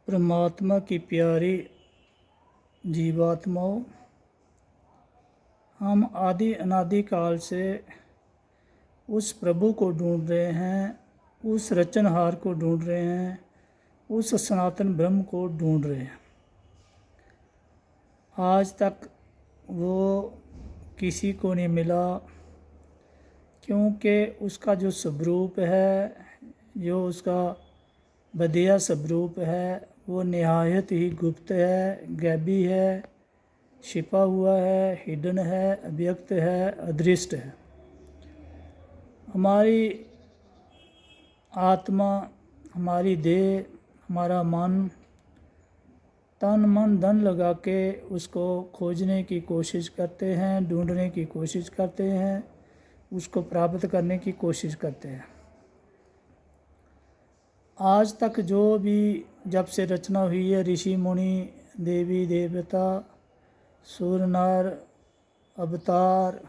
परमात्मा की प्यारी जीवात्माओं, हम आदि अनादि काल से उस प्रभु को ढूंढ रहे हैं, उस रचनहार को ढूंढ रहे हैं, उस सनातन ब्रह्म को ढूंढ रहे हैं। आज तक वो किसी को नहीं मिला, क्योंकि उसका जो स्वरूप है, जो उसका बदिया स्वरूप है, वो निहायत ही गुप्त है, गैबी है, छिपा हुआ है, हिडन है, अव्यक्त है, अदृष्ट है। हमारी आत्मा, हमारी देह, हमारा मन, तन मन धन लगा के उसको खोजने की कोशिश करते हैं, ढूंढने की कोशिश करते हैं, उसको प्राप्त करने की कोशिश करते हैं। आज तक जो भी जब से रचना हुई है, ऋषि मुनि, देवी देवता, सूर नर, अवतार,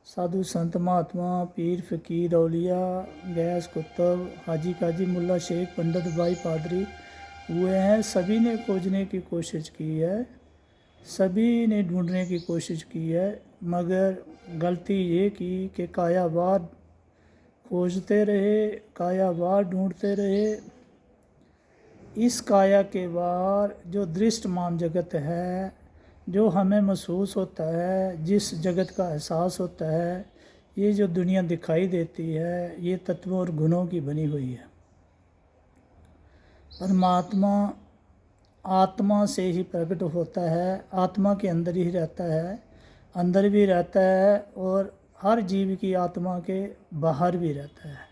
साधु संत महात्मा, पीर फकीर, औलिया, गैस कुतुब, हाजी काजी, मुल्ला शेख, पंडित भाई, पादरी हुए हैं। सभी ने खोजने की कोशिश की है, सभी ने ढूंढने की कोशिश की है, मगर गलती ये की कि कायावार खोजते रहे, कायावार ढूंढते रहे। इस काया के बाहर जो दृष्टमान जगत है, जो हमें महसूस होता है, जिस जगत का एहसास होता है, ये जो दुनिया दिखाई देती है, ये तत्वों और गुणों की बनी हुई है। परमात्मा आत्मा से ही प्रकट होता है, आत्मा के अंदर ही रहता है, अंदर भी रहता है और हर जीव की आत्मा के बाहर भी रहता है।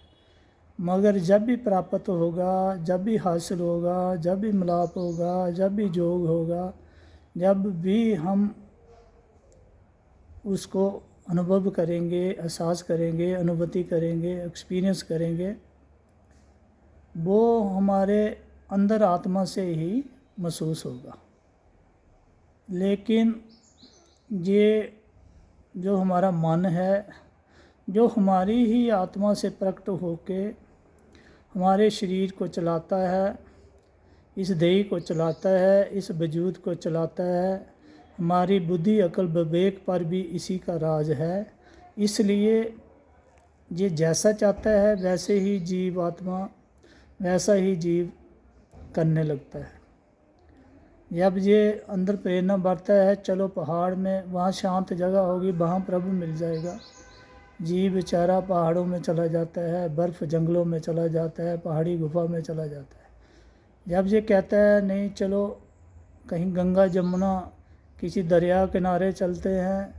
मगर जब भी प्राप्त होगा, जब भी हासिल होगा, जब भी मिलाप होगा, जब भी जोग होगा, जब भी हम उसको अनुभव करेंगे, एहसास करेंगे, अनुभूति करेंगे, एक्सपीरियंस करेंगे, वो हमारे अंदर आत्मा से ही महसूस होगा। लेकिन ये जो हमारा मन है, जो हमारी ही आत्मा से प्रकट होके हमारे शरीर को चलाता है, इस देह को चलाता है, इस वजूद को चलाता है, हमारी बुद्धि अकल विवेक पर भी इसी का राज है। इसलिए ये जैसा चाहता है वैसे ही जीव आत्मा वैसा ही जीव करने लगता है। जब ये अंदर प्रेरणा बढ़ता है, चलो पहाड़ में, वहाँ शांत जगह होगी, वहाँ प्रभु मिल जाएगा। जीव बेचारा पहाड़ों में चला जाता है, बर्फ़ जंगलों में चला जाता है, पहाड़ी गुफा में चला जाता है। जब ये कहता है नहीं चलो कहीं गंगा जमुना किसी दरिया किनारे चलते हैं,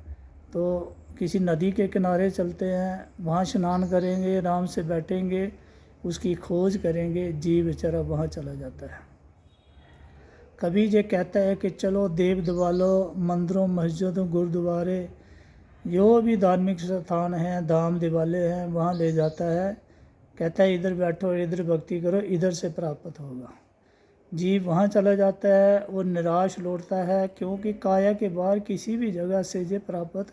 तो किसी नदी के किनारे चलते हैं, वहाँ स्नान करेंगे, आराम से बैठेंगे, उसकी खोज करेंगे, जीव बेचारा वहाँ चला जाता है। कभी ये कहता है कि चलो देव दिवालों, मंदिरों, मस्जिदों, गुरुद्वारे, जो भी धार्मिक स्थान हैं, धाम दिवाले हैं, वहाँ ले जाता है। कहता है इधर बैठो, इधर भक्ति करो, इधर से प्राप्त होगा। जीव वहाँ चला जाता है और निराश लौटता है, क्योंकि काया के बाहर किसी भी जगह से ये प्राप्त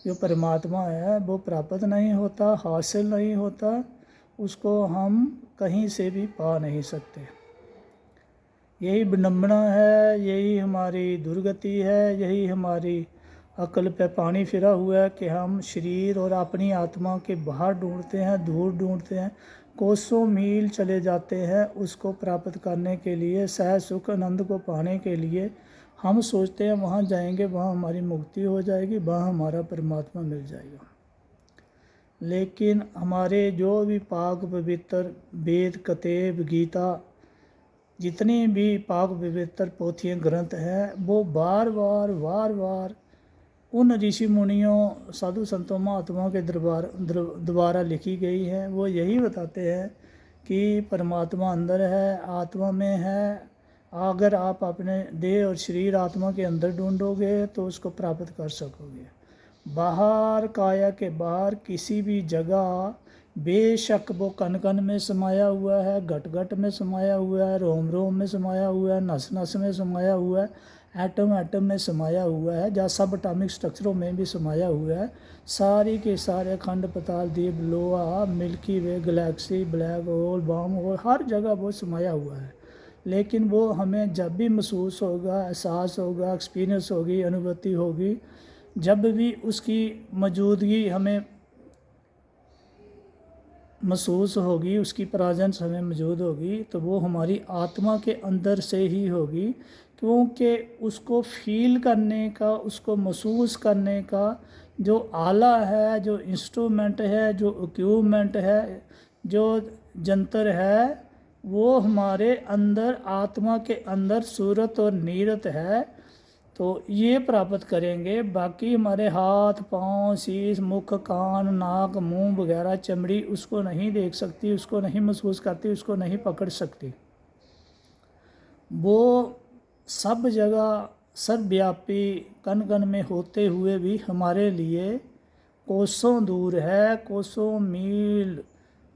जो परमात्मा है वो प्राप्त नहीं होता, हासिल नहीं होता, उसको हम कहीं से भी पा नहीं सकते। यही विडंबना है, यही हमारी दुर्गति है, यही हमारी अकल पे पानी फिरा हुआ है कि हम शरीर और अपनी आत्मा के बाहर ढूंढते हैं, दूर ढूंढते हैं, कोसों मील चले जाते हैं उसको प्राप्त करने के लिए, सह सुख आनंद को पाने के लिए। हम सोचते हैं वहाँ जाएंगे, वहाँ हमारी मुक्ति हो जाएगी, वहाँ हमारा परमात्मा मिल जाएगा। लेकिन हमारे जो भी पाक पवित्र वेद, कतेब, गीता, जितनी भी पाक पवित्र पोथियाँ ग्रंथ हैं, वो बार बार उन ऋषि मुनियों, साधु संतों, महात्माओं के द्वारा लिखी गई हैं। वो यही बताते हैं कि परमात्मा अंदर है, आत्मा में है। अगर आप अपने देह और शरीर आत्मा के अंदर ढूंढोगे तो उसको प्राप्त कर सकोगे। बाहर, काया के बाहर किसी भी जगह, बेशक वो कण कण में समाया हुआ है, घट घट में समाया हुआ है, रोम रोम में समाया हुआ है, नस नस में समाया हुआ है, एटम एटम में समाया हुआ है, जहाँ सब एटॉमिक स्ट्रक्चरों में भी समाया हुआ है। सारी के सारे खंड पताल द्वीप लोहा Milky Way galaxy black hole wormhole हर जगह वो समाया हुआ है। लेकिन वो हमें जब भी महसूस होगा, एहसास होगा, एक्सपीरियंस होगी, अनुभूति होगी, जब भी उसकी मौजूदगी हमें महसूस होगी, उसकी प्रेजेंस हमें मौजूद होगी, तो वो हमारी आत्मा के अंदर से ही होगी। क्योंकि उसको फील करने का, उसको महसूस करने का जो आला है, जो इंस्ट्रूमेंट है, जो इक्विपमेंट है, जो जंतर है, वो हमारे अंदर, आत्मा के अंदर सूरत और नीरत है। तो ये प्राप्त करेंगे। बाकी हमारे हाथ पाँव शीश मुख कान नाक मुंह वगैरह चमड़ी उसको नहीं देख सकती, उसको नहीं महसूस करती, उसको नहीं पकड़ सकती। वो सब जगह सर्वव्यापी कण कण में होते हुए भी हमारे लिए कोसों दूर है, कोसों मील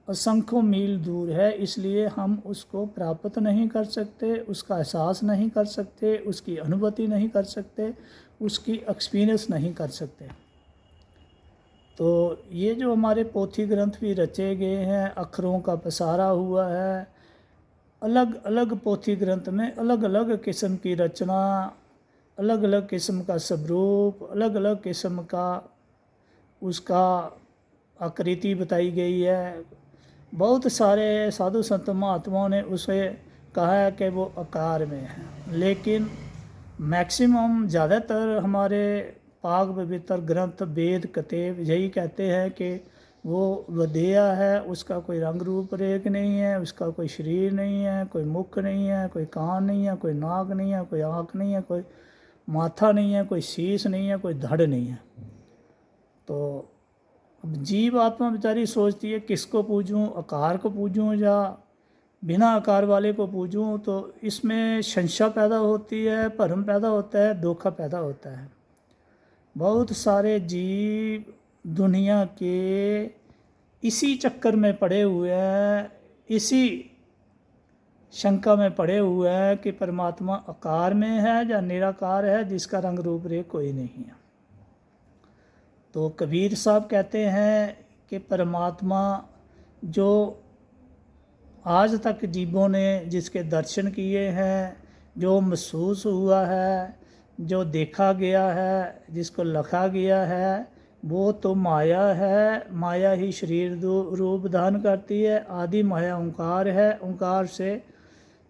असंख्यों मील दूर है। इसलिए हम उसको प्राप्त नहीं कर सकते, उसका एहसास नहीं कर सकते, उसकी अनुभूति नहीं कर सकते, उसकी एक्सपीरियंस नहीं कर सकते। तो ये जो हमारे पोथी ग्रंथ भी रचे गए हैं, अक्षरों का पसारा हुआ है, अलग अलग पोथी ग्रंथ में अलग अलग किस्म की रचना, अलग अलग किस्म का स्वरूप, अलग अलग किस्म का उसका आकृति बताई गई है। बहुत सारे साधु संत महात्माओं ने उसे कहा है कि वो आकार में है, लेकिन मैक्सिमम ज़्यादातर हमारे पाक पवित्र ग्रंथ वेद कतेब यही कहते हैं कि वो वदेया है, उसका कोई रंग रूप रेख नहीं है, उसका कोई शरीर नहीं है, कोई मुख नहीं है, कोई कान नहीं है, कोई नाक नहीं है, कोई आँख नहीं है, कोई माथा नहीं है, कोई शीश नहीं है, कोई धड़ नहीं है। तो अब जीव आत्मा बेचारी सोचती है किसको पूजूं, आकार को पूजूं या बिना आकार वाले को पूजूं। तो इसमें संशय पैदा होती है, भ्रम पैदा होता है, धोखा पैदा होता है। बहुत सारे जीव दुनिया के इसी चक्कर में पड़े हुए हैं, इसी शंका में पड़े हुए हैं कि परमात्मा आकार में है या निराकार है, जिसका रंग रूप रेख कोई नहीं है। तो कबीर साहब कहते हैं कि परमात्मा जो आज तक जीवों ने जिसके दर्शन किए हैं, जो महसूस हुआ है, जो देखा गया है, जिसको लिखा गया है, वो तो माया है। माया ही शरीर रूप धारण करती है। आदि माया ओंकार है। ओंकार से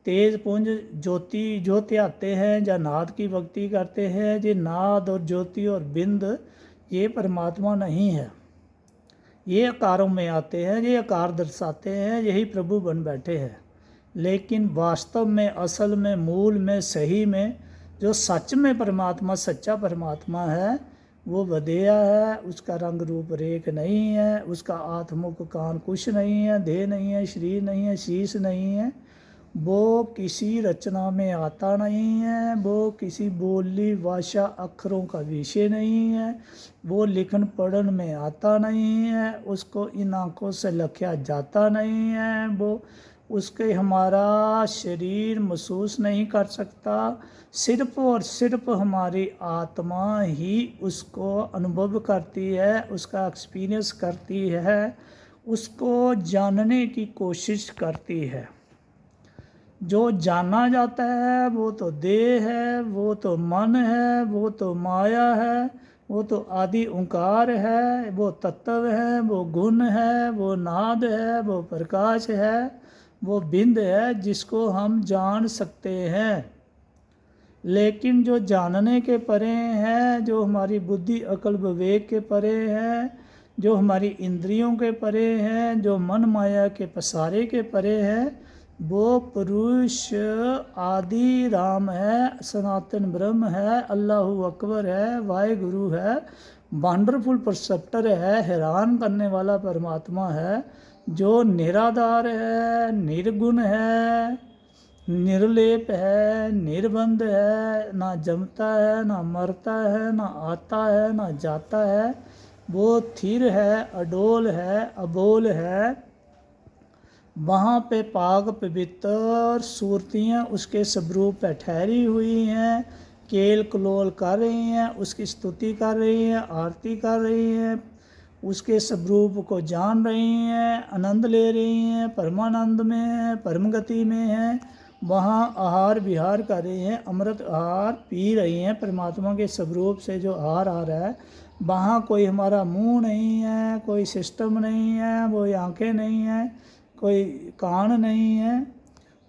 तेज पुंज ज्योति ज्योति आते हैं, या नाद की भक्ति करते हैं। ये नाद और ज्योति और बिंद ये परमात्मा नहीं है, ये आकारों में आते हैं, ये आकार दर्शाते हैं, यही प्रभु बन बैठे हैं। लेकिन वास्तव में, असल में, मूल में, सही में जो सच में परमात्मा, सच्चा परमात्मा है, वो वदेया है। उसका रंग रूप रेख नहीं है, उसका आत्मुख कान कुछ नहीं है, देह नहीं है, शरीर नहीं है, शीश नहीं है। वो किसी रचना में आता नहीं है, वो किसी बोली भाषा अक्षरों का विषय नहीं है, वो लिखन पढ़न में आता नहीं है, उसको इन आँखों से लखा जाता नहीं है, वो उसके हमारा शरीर महसूस नहीं कर सकता। सिर्फ और सिर्फ हमारी आत्मा ही उसको अनुभव करती है, उसका एक्सपीरियंस करती है, उसको जानने की कोशिश करती है। जो जाना जाता है वो तो देह है, वो तो मन है, वो तो माया है, वो तो आदि ओंकार है, वो तत्व है, वो गुण है, वो नाद है, वो प्रकाश है, वो बिंद है, जिसको हम जान सकते हैं। लेकिन जो जानने के परे है, जो हमारी बुद्धि अकल विवेक के परे है, जो हमारी इंद्रियों के परे हैं, जो मन माया के पसारे के परे है, वो पुरुष आदि राम है, सनातन ब्रह्म है, अल्लाहु अकबर है, वाहेगुरु है, वंडरफुल परसेप्टर है, हैरान करने वाला परमात्मा है, जो निराधार है, निर्गुण है, निर्लेप है, निर्बंध है, ना जमता है, ना मरता है, ना आता है, ना जाता है। वो स्थिर है, अडोल है, अबोल है। वहाँ पे पाक पवित्र सूरतियाँ उसके स्वरूप पे ठहरी हुई हैं केल कलोल कर रही हैं, उसकी स्तुति कर रही हैं, आरती कर रही हैं, उसके स्वरूप को जान रही हैं, आनंद ले रही हैं, परमानंद में हैं, परम गति में हैं, वहाँ आहार विहार कर रही हैं, अमृत आहार पी रही हैं। परमात्मा के स्वरूप से जो आहार आ रहा है, वहाँ कोई हमारा मुंह नहीं है, कोई सिस्टम नहीं है, कोई आंखें नहीं हैं, कोई कान नहीं है,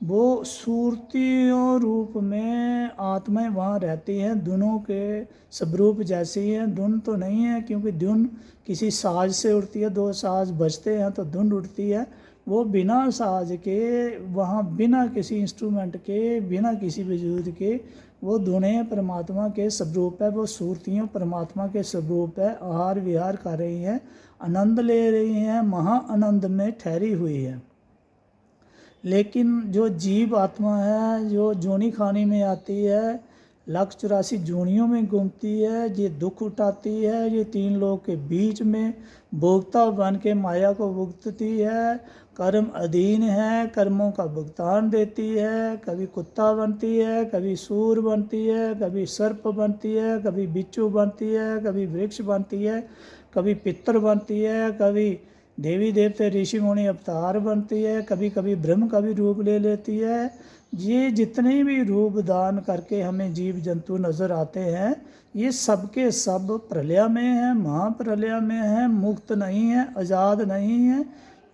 वो सूरतियों रूप में आत्माएं वहाँ रहती हैं, धुनों के स्वरूप जैसी हैं। धुन तो नहीं है, क्योंकि धुन किसी साज से उठती है, दो साज बजते हैं तो धुन उठती है। वो बिना साज के वहाँ, बिना किसी इंस्ट्रूमेंट के, बिना किसी वजूद के वो धुनें परमात्मा के स्वरूप है, वो सूरतियों परमात्मा के स्वरूप है। आहार विहार कर रही हैं, आनंद ले रही हैं, महा आनंद में ठहरी हुई है। लेकिन जो जीव आत्मा है, जो जोनी खानी में आती है, 1,84 जोनियों में घूमती है, ये दुख उठाती है, ये 3 लोग के बीच में भोक्ता बन के माया को भुगतती है, कर्म अधीन है, कर्मों का भुगतान देती है, कभी कुत्ता बनती है, कभी सूर बनती है, कभी सर्प बनती है, कभी बिच्छू बनती है, कभी वृक्ष बनती है, कभी पितर बनती है, कभी देवी देवते ऋषि मुनि अवतार बनती है, कभी कभी ब्रह्म का भी रूप ले लेती है। ये जितने भी रूप दान करके हमें जीव जंतु नज़र आते हैं, ये सब के सब प्रलय में हैं, महाप्रलय में हैं, मुक्त नहीं है, आज़ाद नहीं है,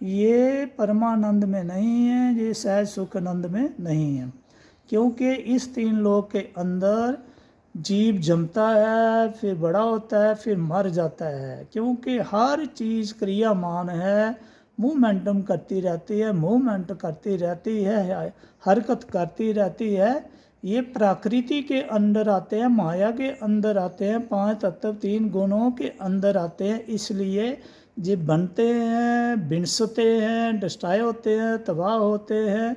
ये परमानंद में नहीं है, ये सहज सुखानंद में नहीं है। क्योंकि इस 3 लोक के अंदर जीव जमता है, फिर बड़ा होता है, फिर मर जाता है। क्योंकि हर चीज़ क्रियामान है, मूवमेंटम करती रहती है, मूवमेंट करती रहती है, हरकत करती रहती है। ये प्रकृति के अंदर आते हैं, माया के अंदर आते हैं, 5 तत्व 3 गुणों के अंदर आते हैं। इसलिए ये बनते हैं, बिनसते हैं, डिस्ट्रॉय होते हैं, तबाह होते हैं,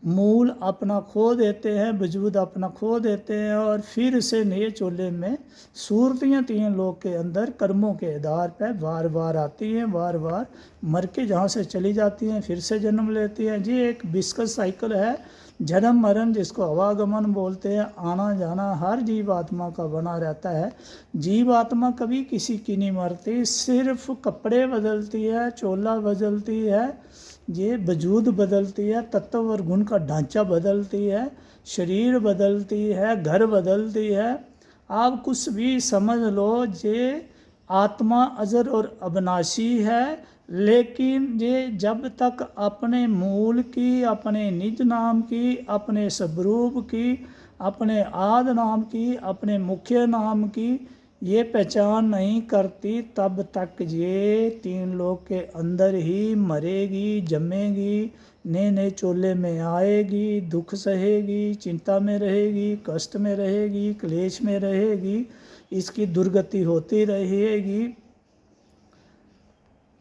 मूल अपना खो देते हैं, वजूद अपना खो देते हैं, और फिर से नए चोले में सूरतियाँ 3 लोग के अंदर कर्मों के आधार पर बार बार आती हैं, बार बार मर के जहाँ से चली जाती हैं, फिर से जन्म लेती हैं। ये एक विस्कस साइकिल है, जन्म मरण जिसको आवागमन बोलते हैं, आना जाना हर जीव आत्मा का बना रहता है। जीव आत्मा कभी किसी की नहीं मरती, सिर्फ कपड़े बदलती है, चोला बदलती है, ये वजूद बदलती है, तत्व और गुण का ढांचा बदलती है, शरीर बदलती है, घर बदलती है। आप कुछ भी समझ लो, ये आत्मा अजर और अविनाशी है। लेकिन ये जब तक अपने मूल की, अपने निज नाम की, अपने स्वरूप की, अपने आद नाम की, अपने मुख्य नाम की ये पहचान नहीं करती, तब तक ये 3 लोग के अंदर ही मरेगी, जमेगी, नए नए चोले में आएगी, दुख सहेगी, चिंता में रहेगी, कष्ट में रहेगी, क्लेश में रहेगी, इसकी दुर्गति होती रहेगी।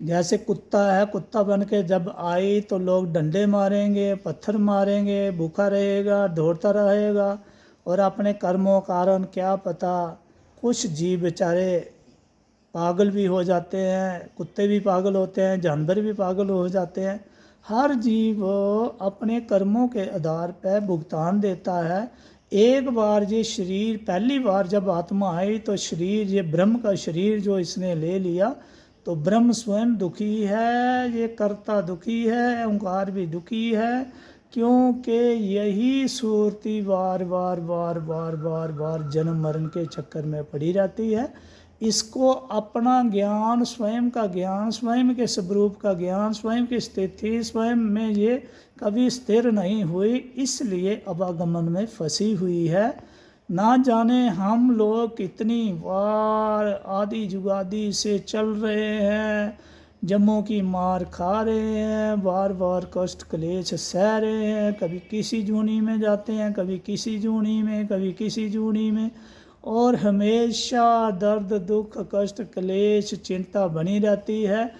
जैसे कुत्ता है, कुत्ता बन के जब आई तो लोग डंडे मारेंगे, पत्थर मारेंगे, भूखा रहेगा, दौड़ता रहेगा, और अपने कर्मों कारण क्या पता कुछ जीव बेचारे पागल भी हो जाते हैं, कुत्ते भी पागल होते हैं, जानवर भी पागल हो जाते हैं। हर जीव अपने कर्मों के आधार पर भुगतान देता है। एक बार ये शरीर, पहली बार जब आत्मा आई तो शरीर, ये ब्रह्म का शरीर जो इसने ले लिया, तो ब्रह्म स्वयं दुखी है, ये कर्ता दुखी है, ओंकार भी दुखी है, क्योंकि यही सूरती बार बार बार बार बार बार जन्म मरण के चक्कर में पड़ी रहती है। इसको अपना ज्ञान, स्वयं का ज्ञान, स्वयं के स्वरूप का ज्ञान, स्वयं की स्थिति, स्वयं में ये कभी स्थिर नहीं हुई, इसलिए अवागमन में फंसी हुई है। ना जाने हम लोग कितनी बार आदि जुगादि से चल रहे हैं, जम्मों की मार खा रहे हैं, बार बार कष्ट क्लेश सह रहे हैं, कभी किसी जूनी में जाते हैं, कभी किसी जूनी में, कभी किसी जूनी में, और हमेशा दर्द दुख कष्ट क्लेश चिंता बनी रहती है।